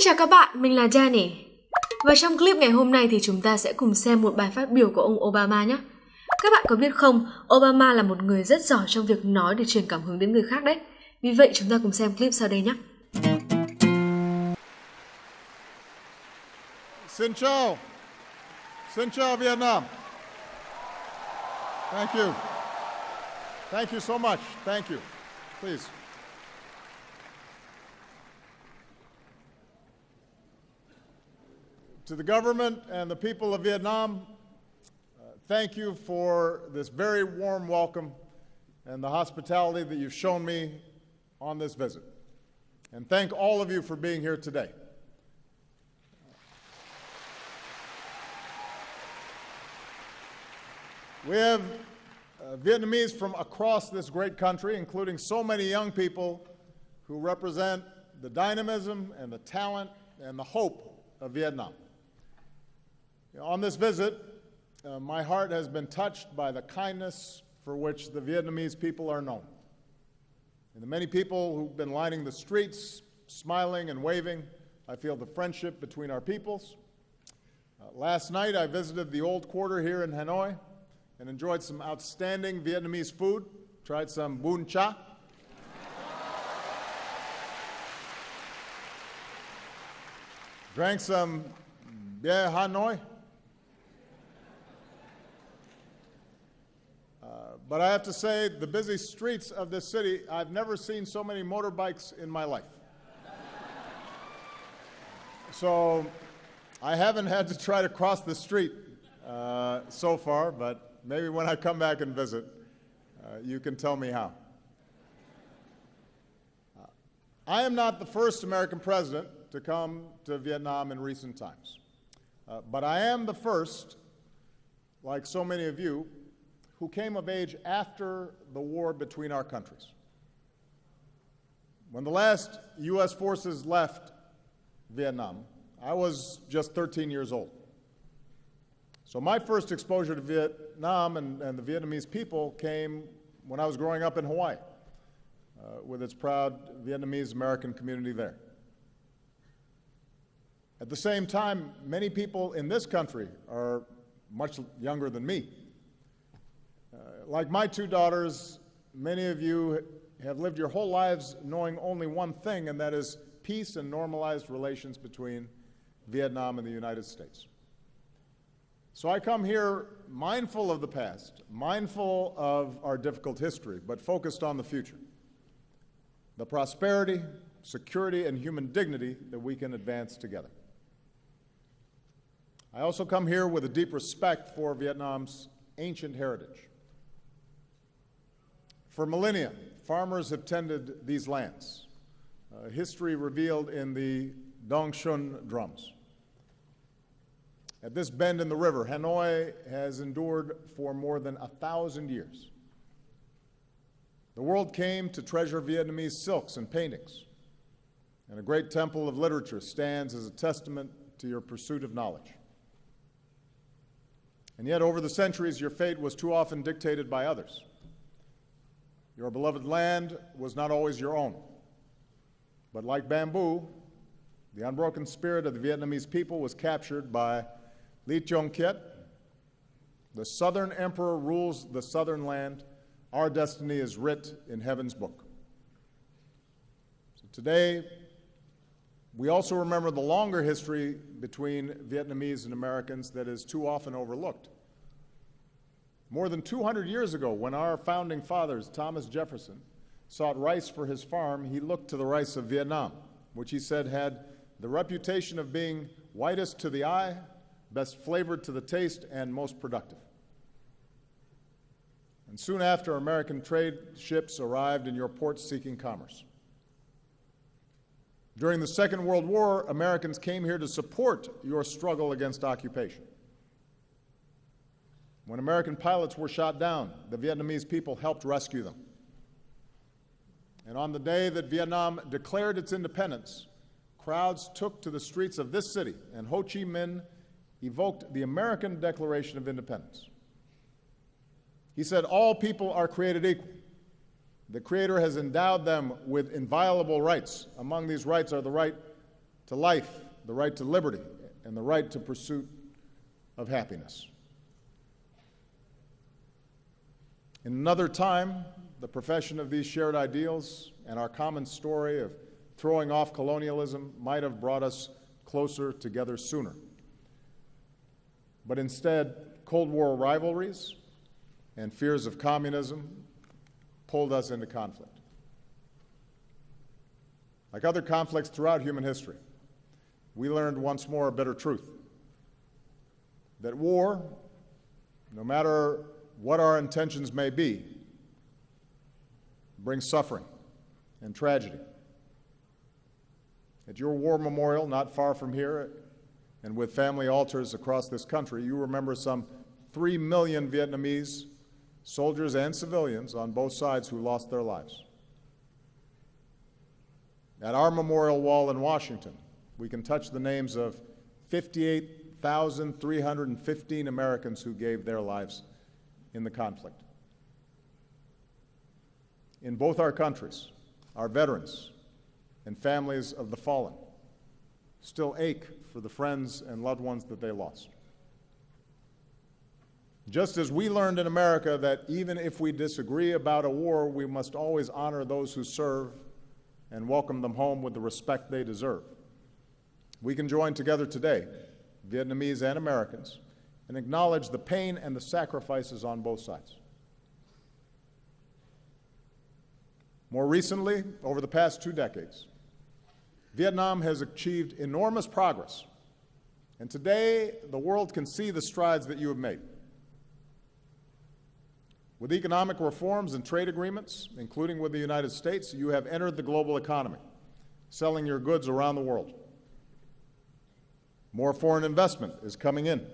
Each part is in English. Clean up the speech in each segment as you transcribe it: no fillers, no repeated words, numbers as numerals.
chào các bạn, mình là Jenny. Và trong clip ngày hôm nay thì chúng ta sẽ cùng xem một bài phát biểu của ông Obama nhé. Các bạn có biết không, Obama là một người rất giỏi trong việc nói để truyền cảm hứng đến người khác đấy. Vì vậy chúng ta cùng xem clip sau đây nhé. Xin chào Vietnam. Thank you so much. Thank you. Please. To the government and the people of Vietnam, thank you for this very warm welcome and the hospitality that you've shown me on this visit. And thank all of you for being here today. We have Vietnamese from across this great country, including so many young people who represent the dynamism and the talent and the hope of Vietnam. On this visit, my heart has been touched by the kindness for which the Vietnamese people are known. And the many people who've been lining the streets, smiling and waving, I feel the friendship between our peoples. Last night, I visited the old quarter here in Hanoi and enjoyed some outstanding Vietnamese food, tried some bún cha. Drank some beer Hanoi. But I have to say, the busy streets of this city, I've never seen so many motorbikes in my life. So I haven't had to try to cross the street so far, but maybe when I come back and visit, you can tell me how. I am not the first American president to come to Vietnam in recent times, but I am the first, like so many of you, who came of age after the war between our countries. When the last U.S. forces left Vietnam, I was just 13 years old. So my first exposure to Vietnam and the Vietnamese people came when I was growing up in Hawaii, with its proud Vietnamese American community there. At the same time, many people in this country are much younger than me. Like my two daughters, many of you have lived your whole lives knowing only one thing, and that is peace and normalized relations between Vietnam and the United States. So I come here mindful of the past, mindful of our difficult history, but focused on the future, the prosperity, security, and human dignity that we can advance together. I also come here with a deep respect for Vietnam's ancient heritage. For millennia, farmers have tended these lands, history revealed in the Dong Xuân drums. At this bend in the river, Hanoi has endured for more than 1,000 years. The world came to treasure Vietnamese silks and paintings, and a great temple of literature stands as a testament to your pursuit of knowledge. And yet, over the centuries, your fate was too often dictated by others. Your beloved land was not always your own. But like bamboo, the unbroken spirit of the Vietnamese people was captured by Ly Chong Kiet. The Southern Emperor rules the Southern land. Our destiny is writ in heaven's book. So today, we also remember the longer history between Vietnamese and Americans that is too often overlooked. More than 200 years ago, when our founding fathers, Thomas Jefferson, sought rice for his farm, he looked to the rice of Vietnam, which he said had the reputation of being whitest to the eye, best flavored to the taste, and most productive. And soon after, American trade ships arrived in your ports seeking commerce. During the Second World War, Americans came here to support your struggle against occupation. When American pilots were shot down, the Vietnamese people helped rescue them. And on the day that Vietnam declared its independence, crowds took to the streets of this city, and Ho Chi Minh evoked the American Declaration of Independence. He said, "All people are created equal. The Creator has endowed them with inviolable rights. Among these rights are the right to life, the right to liberty, and the right to pursuit of happiness. In another time, the profession of these shared ideals and our common story of throwing off colonialism might have brought us closer together sooner. But instead, Cold War rivalries and fears of communism pulled us into conflict. Like other conflicts throughout human history, we learned once more a bitter truth: that war, no matter what our intentions may be, brings suffering and tragedy. At your war memorial, not far from here, and with family altars across this country, you remember some 3 million Vietnamese soldiers and civilians on both sides who lost their lives. At our memorial wall in Washington, we can touch the names of 58,315 Americans who gave their lives in the conflict. In both our countries, our veterans and families of the fallen still ache for the friends and loved ones that they lost. Just as we learned in America that even if we disagree about a war, we must always honor those who serve and welcome them home with the respect they deserve, we can join together today, Vietnamese and Americans, and acknowledge the pain and the sacrifices on both sides. More recently, over the past 2 decades, Vietnam has achieved enormous progress, and today the world can see the strides that you have made. With economic reforms and trade agreements, including with the United States, you have entered the global economy, selling your goods around the world. More foreign investment is coming in,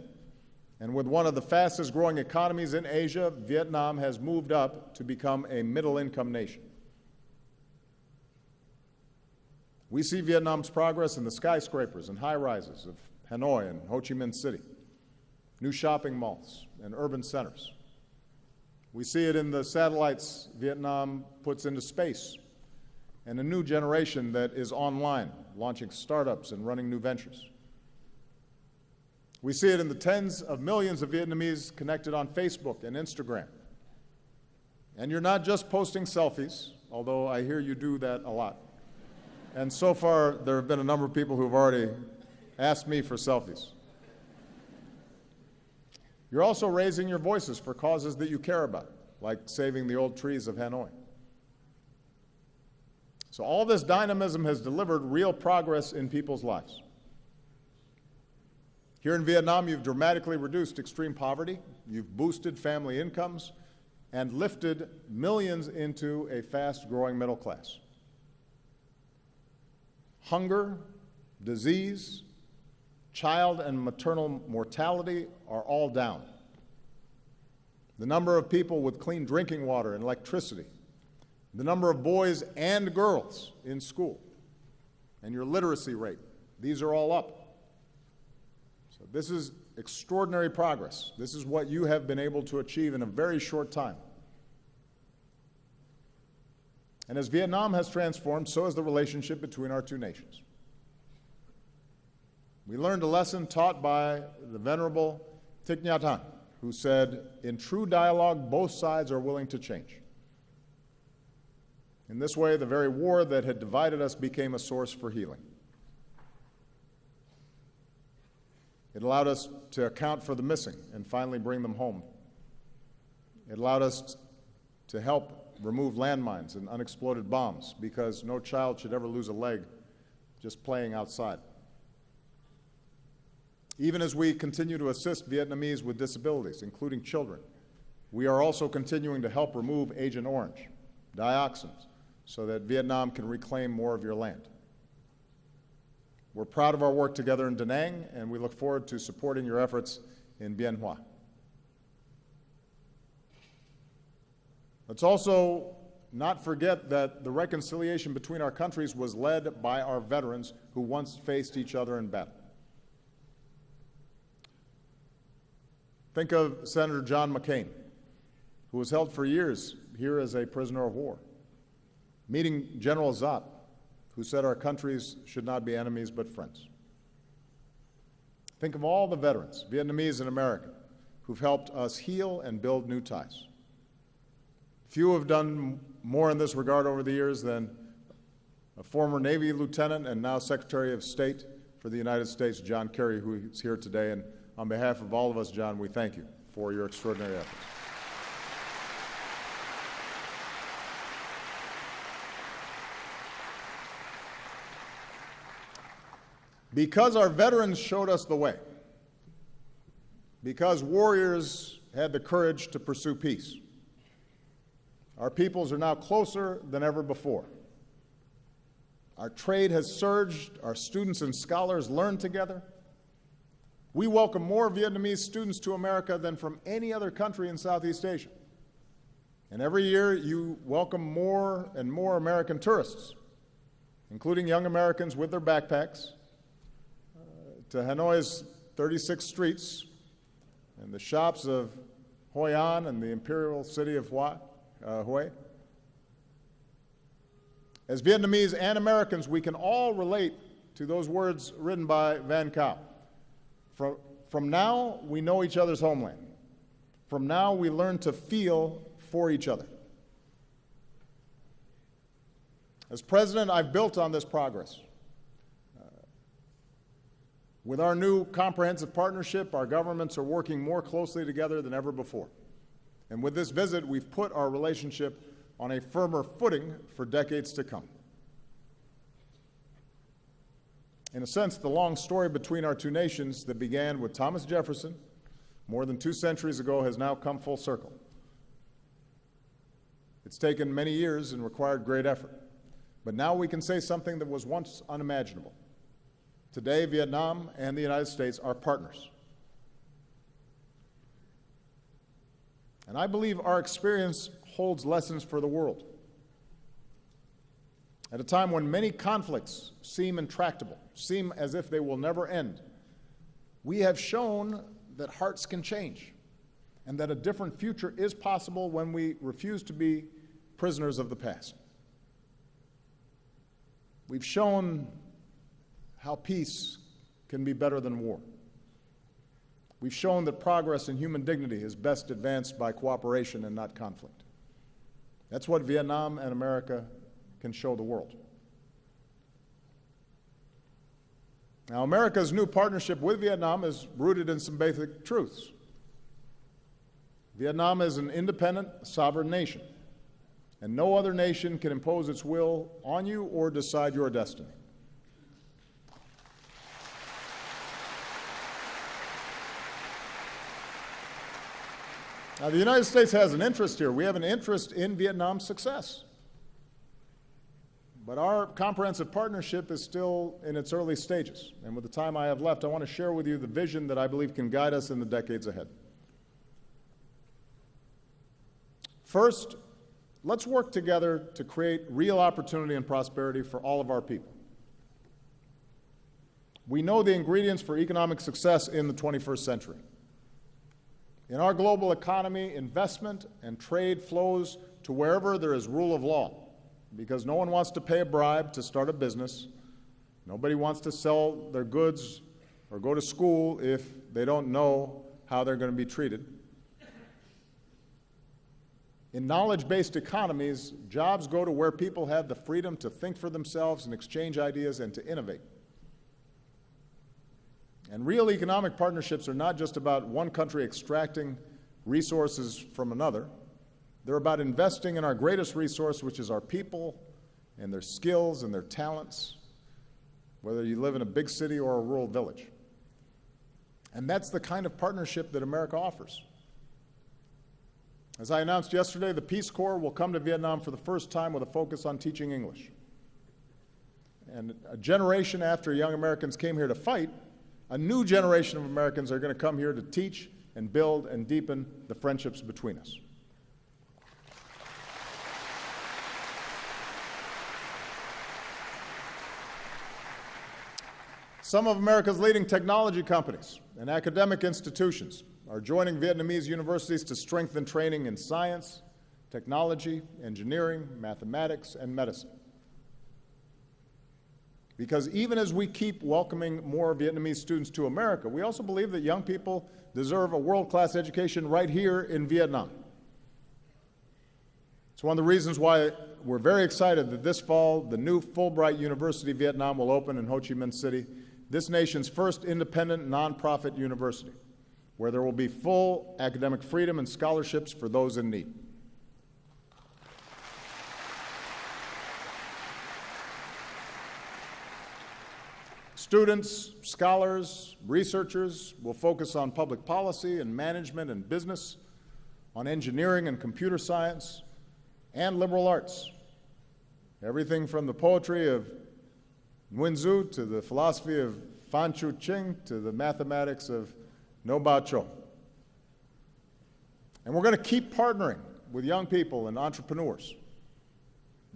and with one of the fastest growing economies in Asia, Vietnam has moved up to become a middle-income nation. We see Vietnam's progress in the skyscrapers and high-rises of Hanoi and Ho Chi Minh City, new shopping malls and urban centers. We see it in the satellites Vietnam puts into space, and a new generation that is online, launching startups and running new ventures. We see it in the tens of millions of Vietnamese connected on Facebook and Instagram. And you're not just posting selfies, although I hear you do that a lot. And so far, there have been a number of people who have already asked me for selfies. You're also raising your voices for causes that you care about, like saving the old trees of Hanoi. So all this dynamism has delivered real progress in people's lives. Here in Vietnam, you've dramatically reduced extreme poverty, you've boosted family incomes, and lifted millions into a fast-growing middle class. Hunger, disease, child and maternal mortality are all down. The number of people with clean drinking water and electricity, the number of boys and girls in school, and your literacy rate, these are all up. So this is extraordinary progress. This is what you have been able to achieve in a very short time. And as Vietnam has transformed, so has the relationship between our two nations. We learned a lesson taught by the venerable Thich Nhat Hanh, who said, "In true dialogue, both sides are willing to change." In this way, the very war that had divided us became a source for healing. It allowed us to account for the missing and finally bring them home. It allowed us to help remove landmines and unexploded bombs, because no child should ever lose a leg just playing outside. Even as we continue to assist Vietnamese with disabilities, including children, we are also continuing to help remove Agent Orange, dioxins, so that Vietnam can reclaim more of your land. We're proud of our work together in Da Nang, and we look forward to supporting your efforts in Bien Hoa. Let's also not forget that the reconciliation between our countries was led by our veterans who once faced each other in battle. Think of Senator John McCain, who was held for years here as a prisoner of war. Meeting General Zat, who said our countries should not be enemies but friends. Think of all the veterans, Vietnamese and American, who've helped us heal and build new ties. Few have done more in this regard over the years than a former Navy lieutenant and now Secretary of State for the United States, John Kerry, who is here today. And on behalf of all of us, John, we thank you for your extraordinary efforts. Because our veterans showed us the way, because warriors had the courage to pursue peace, our peoples are now closer than ever before. Our trade has surged, our students and scholars learn together. We welcome more Vietnamese students to America than from any other country in Southeast Asia. And every year you welcome more and more American tourists, including young Americans with their backpacks, to Hanoi's 36 streets and the shops of Hoi An and the imperial city of Hue. As Vietnamese and Americans, we can all relate to those words written by Van Cao. From now, we know each other's homeland. From now, we learn to feel for each other. As president, I've built on this progress. With our new comprehensive partnership, our governments are working more closely together than ever before. And with this visit, we've put our relationship on a firmer footing for decades to come. In a sense, the long story between our two nations that began with Thomas Jefferson more than 2 centuries ago has now come full circle. It's taken many years and required great effort. But now we can say something that was once unimaginable. Today, Vietnam and the United States are partners. And I believe our experience holds lessons for the world. At a time when many conflicts seem intractable, seem as if they will never end, we have shown that hearts can change and that a different future is possible when we refuse to be prisoners of the past. We've shown how peace can be better than war. We've shown that progress in human dignity is best advanced by cooperation and not conflict. That's what Vietnam and America can show the world. Now, America's new partnership with Vietnam is rooted in some basic truths. Vietnam is an independent, sovereign nation, and no other nation can impose its will on you or decide your destiny. Now, the United States has an interest here. We have an interest in Vietnam's success. But our comprehensive partnership is still in its early stages. And with the time I have left, I want to share with you the vision that I believe can guide us in the decades ahead. First, let's work together to create real opportunity and prosperity for all of our people. We know the ingredients for economic success in the 21st century. In our global economy, investment and trade flows to wherever there is rule of law, because no one wants to pay a bribe to start a business. Nobody wants to sell their goods or go to school if they don't know how they're going to be treated. In knowledge-based economies, jobs go to where people have the freedom to think for themselves and exchange ideas and to innovate. And real economic partnerships are not just about one country extracting resources from another. They're about investing in our greatest resource, which is our people and their skills and their talents, whether you live in a big city or a rural village. And that's the kind of partnership that America offers. As I announced yesterday, the Peace Corps will come to Vietnam for the first time with a focus on teaching English. And a generation after young Americans came here to fight, a new generation of Americans are going to come here to teach and build and deepen the friendships between us. Some of America's leading technology companies and academic institutions are joining Vietnamese universities to strengthen training in science, technology, engineering, mathematics, and medicine. Because even as we keep welcoming more Vietnamese students to America, we also believe that young people deserve a world-class education right here in Vietnam. It's one of the reasons why we're very excited that this fall, the new Fulbright University Vietnam will open in Ho Chi Minh City, this nation's first independent nonprofit university, where there will be full academic freedom and scholarships for those in need. Students, scholars, researchers will focus on public policy and management and business, on engineering and computer science, and liberal arts. Everything from the poetry of Nguyen Dzu to the philosophy of Phan Chu Trinh to the mathematics of No Ba Cho. And we're going to keep partnering with young people and entrepreneurs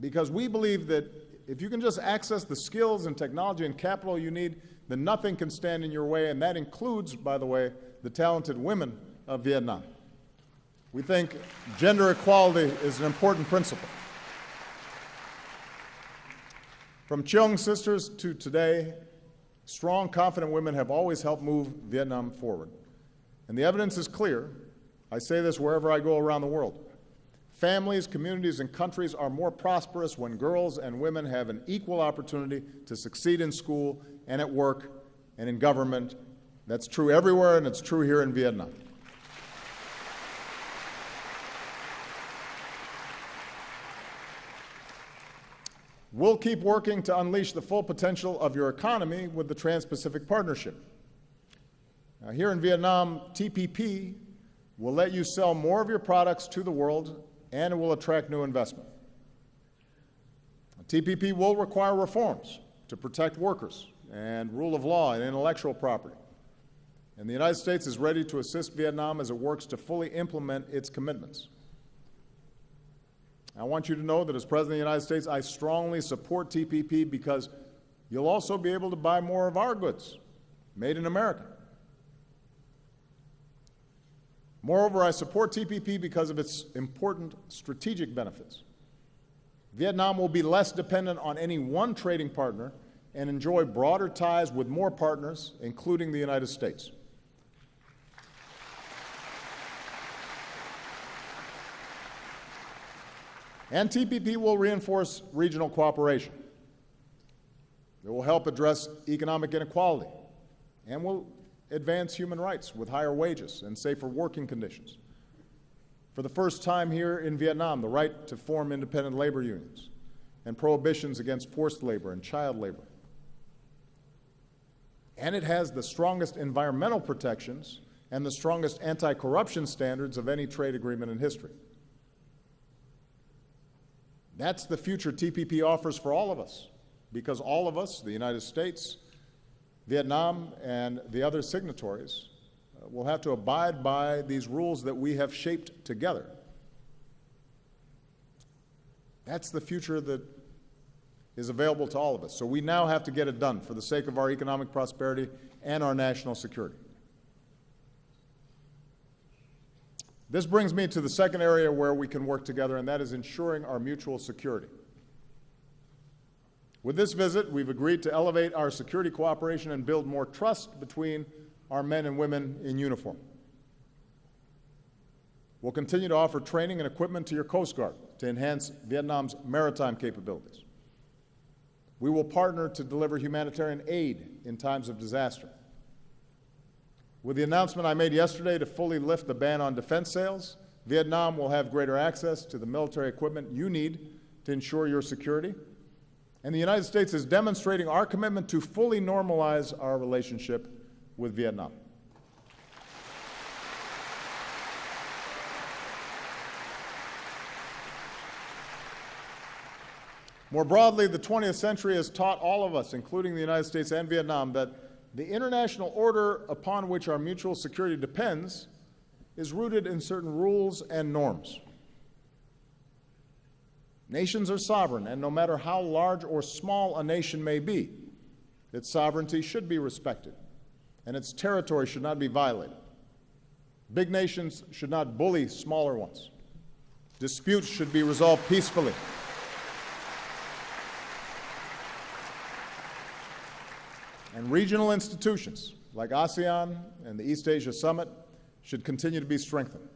because we believe that if you can just access the skills and technology and capital you need, then nothing can stand in your way, and that includes, by the way, the talented women of Vietnam. We think gender equality is an important principle. From Cheong sisters to today, strong, confident women have always helped move Vietnam forward. And the evidence is clear. I say this wherever I go around the world. Families, communities, and countries are more prosperous when girls and women have an equal opportunity to succeed in school and at work and in government. That's true everywhere, and it's true here in Vietnam. We'll keep working to unleash the full potential of your economy with the Trans-Pacific Partnership. Now, here in Vietnam, TPP will let you sell more of your products to the world, and it will attract new investment. TPP will require reforms to protect workers and rule of law and intellectual property. And the United States is ready to assist Vietnam as it works to fully implement its commitments. I want you to know that as President of the United States, I strongly support TPP because you'll also be able to buy more of our goods, made in America. Moreover, I support TPP because of its important strategic benefits. Vietnam will be less dependent on any one trading partner and enjoy broader ties with more partners, including the United States. And TPP will reinforce regional cooperation. It will help address economic inequality and will advance human rights with higher wages and safer working conditions. For the first time here in Vietnam, the right to form independent labor unions and prohibitions against forced labor and child labor. And it has the strongest environmental protections and the strongest anti-corruption standards of any trade agreement in history. That's the future TPP offers for all of us, because all of us, the United States, Vietnam, and the other signatories, will have to abide by these rules that we have shaped together. That's the future that is available to all of us. So we now have to get it done for the sake of our economic prosperity and our national security. This brings me to the second area where we can work together, and that is ensuring our mutual security. With this visit, we've agreed to elevate our security cooperation and build more trust between our men and women in uniform. We'll continue to offer training and equipment to your Coast Guard to enhance Vietnam's maritime capabilities. We will partner to deliver humanitarian aid in times of disaster. With the announcement I made yesterday to fully lift the ban on defense sales, Vietnam will have greater access to the military equipment you need to ensure your security. And the United States is demonstrating our commitment to fully normalize our relationship with Vietnam. More broadly, the 20th century has taught all of us, including the United States and Vietnam, that the international order upon which our mutual security depends is rooted in certain rules and norms. Nations are sovereign, and no matter how large or small a nation may be, its sovereignty should be respected, and its territory should not be violated. Big nations should not bully smaller ones. Disputes should be resolved peacefully. And regional institutions like ASEAN and the East Asia Summit should continue to be strengthened.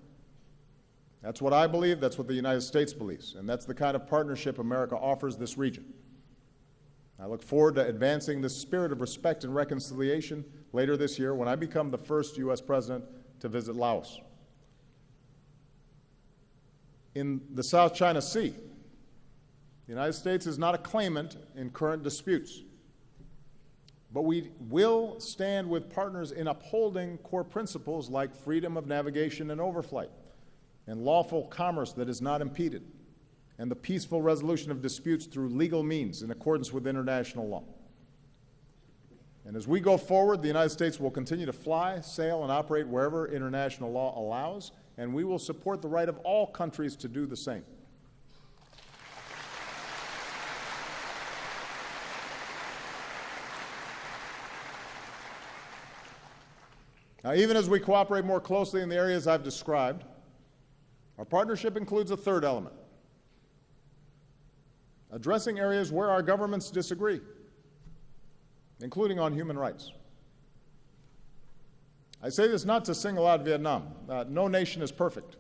That's what I believe, that's what the United States believes, and that's the kind of partnership America offers this region. I look forward to advancing this spirit of respect and reconciliation later this year when I become the first U.S. president to visit Laos. In the South China Sea, the United States is not a claimant in current disputes, but we will stand with partners in upholding core principles like freedom of navigation and overflight, and lawful commerce that is not impeded, and the peaceful resolution of disputes through legal means in accordance with international law. And as we go forward, the United States will continue to fly, sail, and operate wherever international law allows, and we will support the right of all countries to do the same. Now, even as we cooperate more closely in the areas I've described, our partnership includes a third element: addressing areas where our governments disagree, including on human rights. I say this not to single out Vietnam. No nation is perfect.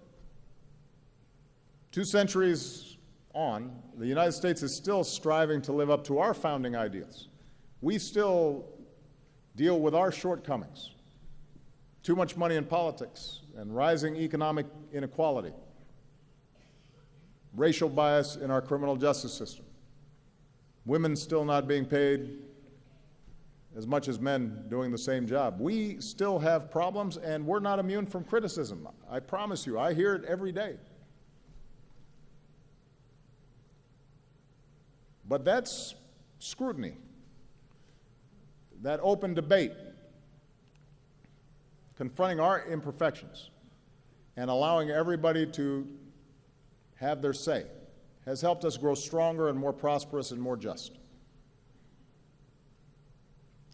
2 centuries on, the United States is still striving to live up to our founding ideals. We still deal with our shortcomings: too much money in politics and rising economic inequality, racial bias in our criminal justice system, women still not being paid as much as men doing the same job. We still have problems, and we're not immune from criticism. I promise you, I hear it every day. But that's scrutiny, that open debate, confronting our imperfections and allowing everybody to have their say, has helped us grow stronger and more prosperous and more just.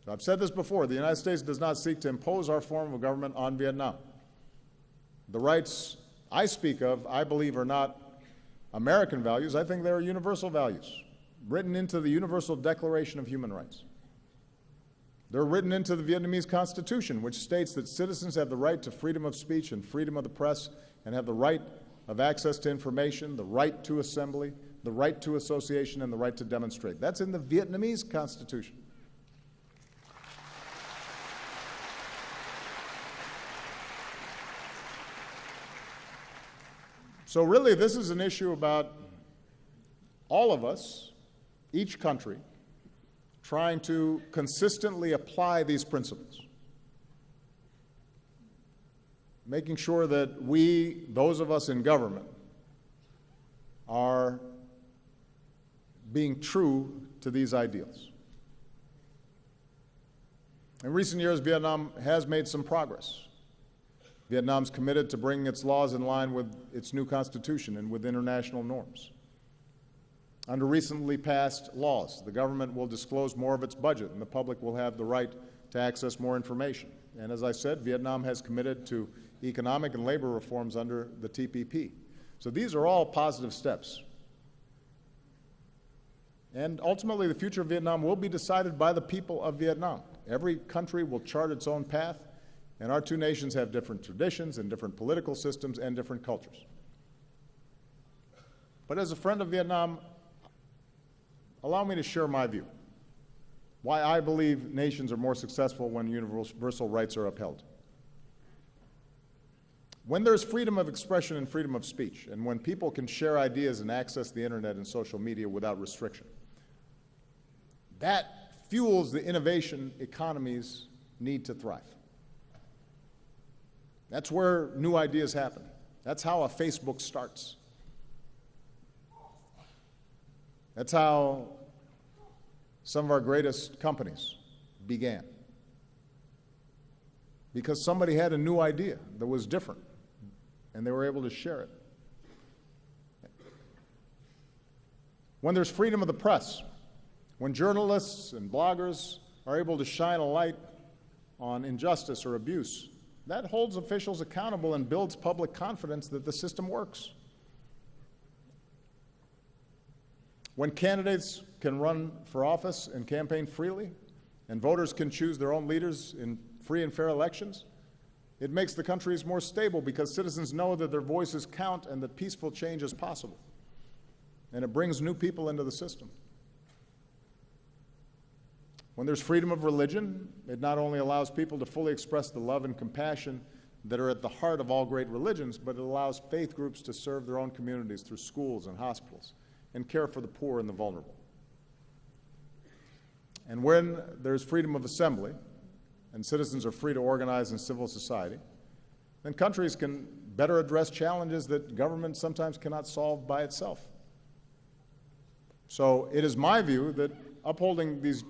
I've said this before: the United States does not seek to impose our form of government on Vietnam. The rights I speak of, I believe, are not American values. I think they are universal values, written into the Universal Declaration of Human Rights. They're written into the Vietnamese Constitution, which states that citizens have the right to freedom of speech and freedom of the press, and have the right of access to information, the right to assembly, the right to association, and the right to demonstrate. That's in the Vietnamese Constitution. So really, this is an issue about all of us, each country, trying to consistently apply these principles, making sure that we, those of us in government, are being true to these ideals. In recent years, Vietnam has made some progress. Vietnam's committed to bringing its laws in line with its new constitution and with international norms. Under recently passed laws, the government will disclose more of its budget, and the public will have the right to access more information. And as I said, Vietnam has committed to economic and labor reforms under the TPP. So these are all positive steps. And ultimately, the future of Vietnam will be decided by the people of Vietnam. Every country will chart its own path, and our two nations have different traditions and different political systems and different cultures. But as a friend of Vietnam, allow me to share my view, why I believe nations are more successful when universal rights are upheld. When there's freedom of expression and freedom of speech, and when people can share ideas and access the internet and social media without restriction, that fuels the innovation economies need to thrive. That's where new ideas happen. That's how a Facebook starts. That's how some of our greatest companies began. Because somebody had a new idea that was different, and they were able to share it. When there's freedom of the press, when journalists and bloggers are able to shine a light on injustice or abuse, that holds officials accountable and builds public confidence that the system works. When candidates can run for office and campaign freely, and voters can choose their own leaders in free and fair elections, it makes the countries more stable because citizens know that their voices count and that peaceful change is possible. And it brings new people into the system. When there's freedom of religion, it not only allows people to fully express the love and compassion that are at the heart of all great religions, but it allows faith groups to serve their own communities through schools and hospitals and care for the poor and the vulnerable. And when there's freedom of assembly, and citizens are free to organize in civil society, then countries can better address challenges that government sometimes cannot solve by itself. So it is my view that upholding these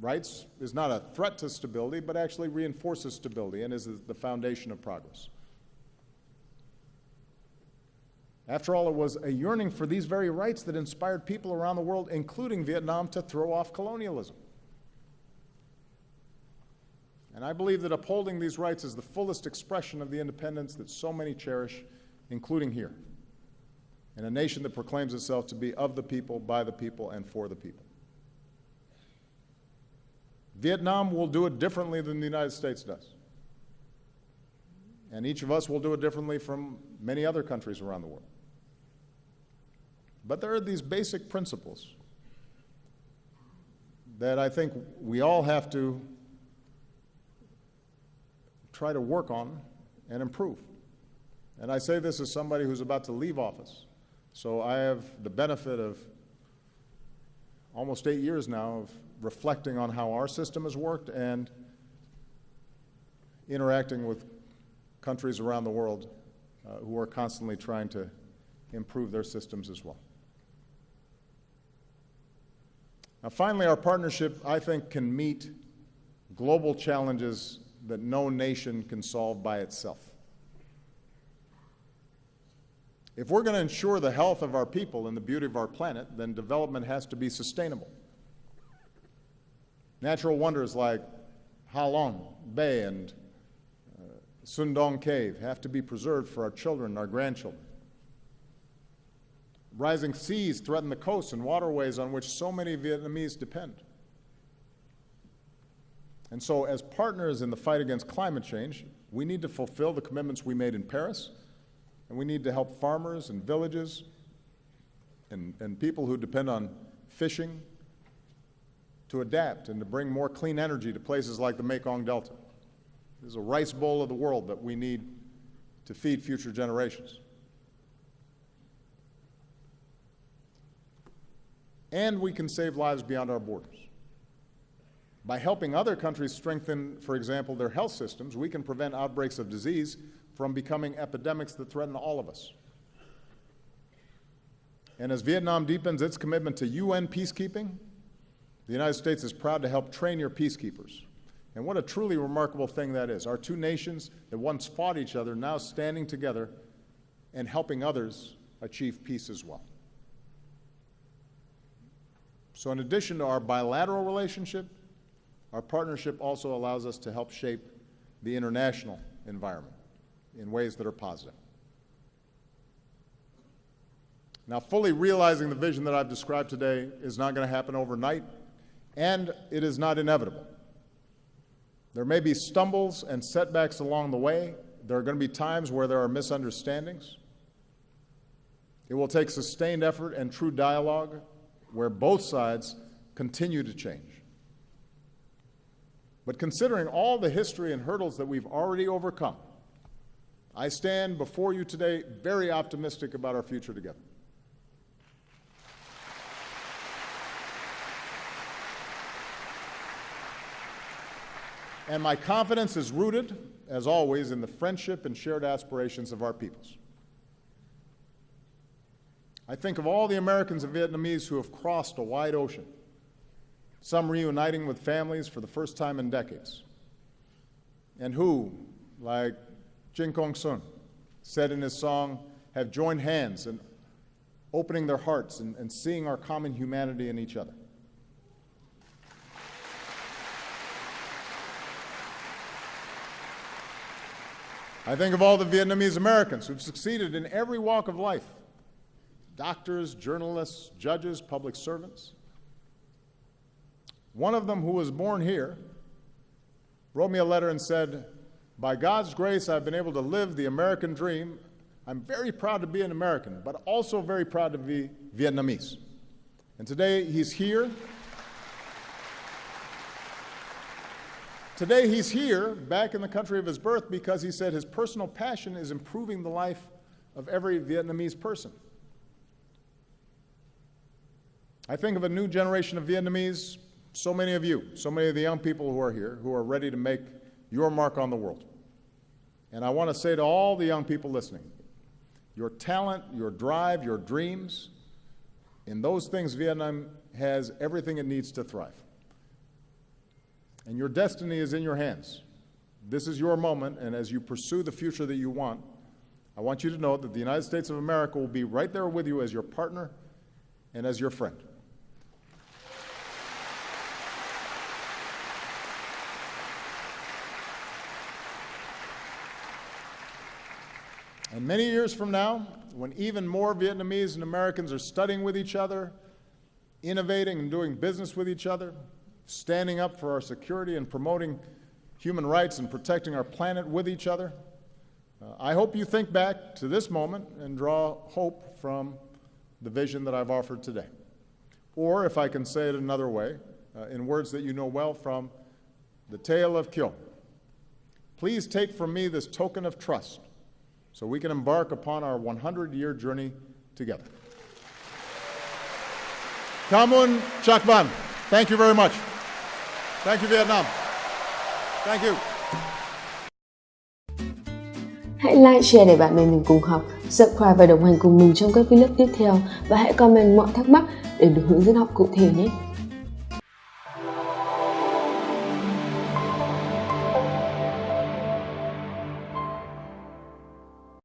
rights is not a threat to stability, but actually reinforces stability and is the foundation of progress. After all, it was a yearning for these very rights that inspired people around the world, including Vietnam, to throw off colonialism. And I believe that upholding these rights is the fullest expression of the independence that so many cherish, including here, in a nation that proclaims itself to be of the people, by the people, and for the people. Vietnam will do it differently than the United States does. And each of us will do it differently from many other countries around the world. But there are these basic principles that I think we all have to try to work on and improve. And I say this as somebody who's about to leave office. So I have the benefit of almost 8 years now of reflecting on how our system has worked and interacting with countries around the world who are constantly trying to improve their systems as well. Now, finally, our partnership, I think, can meet global challenges that no nation can solve by itself. If we're going to ensure the health of our people and the beauty of our planet, then development has to be sustainable. Natural wonders like Ha Long Bay and Sun Dong Cave have to be preserved for our children and our grandchildren. Rising seas threaten the coasts and waterways on which so many Vietnamese depend. And so, as partners in the fight against climate change, we need to fulfill the commitments we made in Paris, and we need to help farmers and villages and people who depend on fishing to adapt and to bring more clean energy to places like the Mekong Delta. This is a rice bowl of the world that we need to feed future generations. And we can save lives beyond our borders. By helping other countries strengthen, for example, their health systems, we can prevent outbreaks of disease from becoming epidemics that threaten all of us. And as Vietnam deepens its commitment to UN peacekeeping, the United States is proud to help train your peacekeepers. And what a truly remarkable thing that is. Our two nations that once fought each other now standing together and helping others achieve peace as well. So in addition to our bilateral relationship, our partnership also allows us to help shape the international environment in ways that are positive. Now, fully realizing the vision that I've described today is not going to happen overnight, and it is not inevitable. There may be stumbles and setbacks along the way. There are going to be times where there are misunderstandings. It will take sustained effort and true dialogue where both sides continue to change. But considering all the history and hurdles that we've already overcome, I stand before you today very optimistic about our future together. And my confidence is rooted, as always, in the friendship and shared aspirations of our peoples. I think of all the Americans and Vietnamese who have crossed a wide ocean, some reuniting with families for the first time in decades, and who, like Aten Com2 said in his song, have joined hands in opening their hearts and seeing our common humanity in each other. I think of all the Vietnamese Americans who've succeeded in every walk of life: doctors, journalists, judges, public servants. One of them, who was born here, wrote me a letter and said, "By God's grace, I've been able to live the American dream. I'm very proud to be an American, but also very proud to be Vietnamese." And today he's here. Today he's here, back in the country of his birth, because he said his personal passion is improving the life of every Vietnamese person. I think of a new generation of Vietnamese, so many of you, so many of the young people who are here, who are ready to make your mark on the world. And I want to say to all the young people listening, your talent, your drive, your dreams, in those things, Vietnam has everything it needs to thrive. And your destiny is in your hands. This is your moment, and as you pursue the future that you want, I want you to know that the United States of America will be right there with you as your partner and as your friend. And many years from now, when even more Vietnamese and Americans are studying with each other, innovating and doing business with each other, standing up for our security and promoting human rights and protecting our planet with each other, I hope you think back to this moment and draw hope from the vision that I've offered today. Or, if I can say it another way, in words that you know well from the tale of Kyo, please take from me this token of trust so we can embark upon our 100-year journey together. Kamun Chakban. Thank you very much. Thank you, Vietnam. Thank you. Hãy like, share để bạn bè mình cùng học, subscribe và đồng hành cùng mình trong các vlog tiếp theo, và hãy comment mọi thắc mắc để được hướng dẫn học cụ thể nhé.